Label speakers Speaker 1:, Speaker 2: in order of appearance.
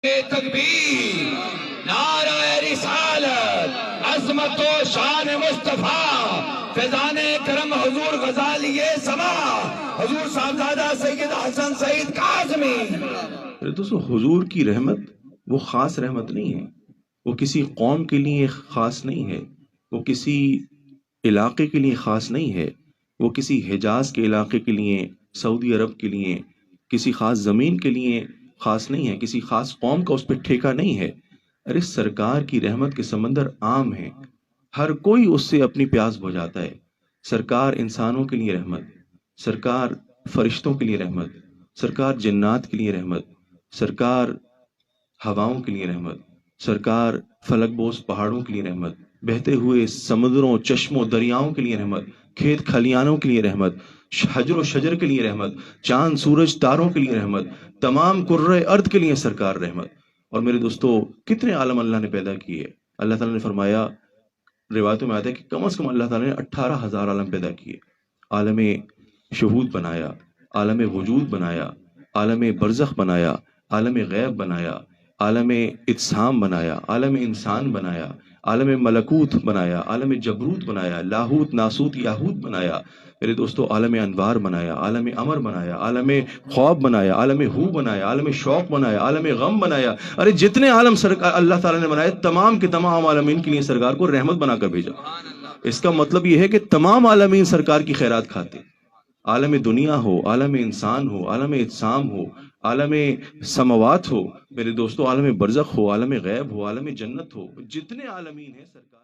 Speaker 1: تکبیر، نعرہ رسالت، عظمت و شان مصطفیٰ، فیضان کرم حضور غزالی سما، حضور صاحبزادہ سید حسن سعید کاظمی۔
Speaker 2: دوستو، حضور کی رحمت وہ خاص رحمت نہیں ہے، وہ کسی قوم کے لیے خاص نہیں ہے، وہ کسی علاقے کے لیے خاص نہیں ہے، وہ کسی حجاز کے علاقے کے لیے، سعودی عرب کے لیے، کسی خاص زمین کے لیے خاص نہیں ہے، کسی خاص قوم کا اس پہ ٹھیکہ نہیں ہے۔ ارے سرکار کی رحمت کے سمندر عام ہے، ہر کوئی اس سے اپنی پیاس بجھاتا ہے۔ سرکار انسانوں کے لیے رحمت، سرکار فرشتوں کے لیے رحمت، سرکار جنات کے لیے رحمت، سرکار ہواؤں کے لیے رحمت، سرکار فلک بوس پہاڑوں کے لیے رحمت، بہتے ہوئے سمندروں، چشموں، دریاؤں کے لیے رحمت، کھیت کھلیانوں کے لیے رحمت، حجر و شجر کے لیے رحمت، چاند سورج تاروں کے لیے رحمت، تمام کرۂ ارض کے لیے سرکار رحمت۔ اور میرے دوستو، کتنے عالم اللہ نے پیدا کیے۔ اللہ تعالیٰ نے فرمایا، روایتوں میں آتا ہے کہ کم از کم اللہ تعالیٰ نے 18,000 عالم پیدا کیے۔ عالم شہود بنایا، عالم وجود بنایا، عالم برزخ بنایا، عالم غیب بنایا، عالم اجسام بنایا، عالم انسان بنایا، عالم ملکوت بنایا، عالم جبروت بنایا، لاہوت ناسوت یاہوت بنایا۔ میرے دوستو، عالم انوار بنایا، عالم امر بنایا، عالم خواب بنایا، عالم ہو بنایا، عالم شوق بنایا، عالم غم بنایا۔ ارے جتنے عالم سرکار اللہ تعالیٰ نے بنائے، تمام کے تمام عالمین کے لیے سرکار کو رحمت بنا کر بھیجا۔ اس کا مطلب یہ ہے کہ تمام عالمین سرکار کی خیرات کھاتے، عالم دنیا ہو، عالم انسان ہو، عالم اجسام ہو، عالم سماوات ہو، میرے دوستو عالم برزخ ہو، عالم غیب ہو، عالم جنت ہو، جتنے عالمین ہیں سرکار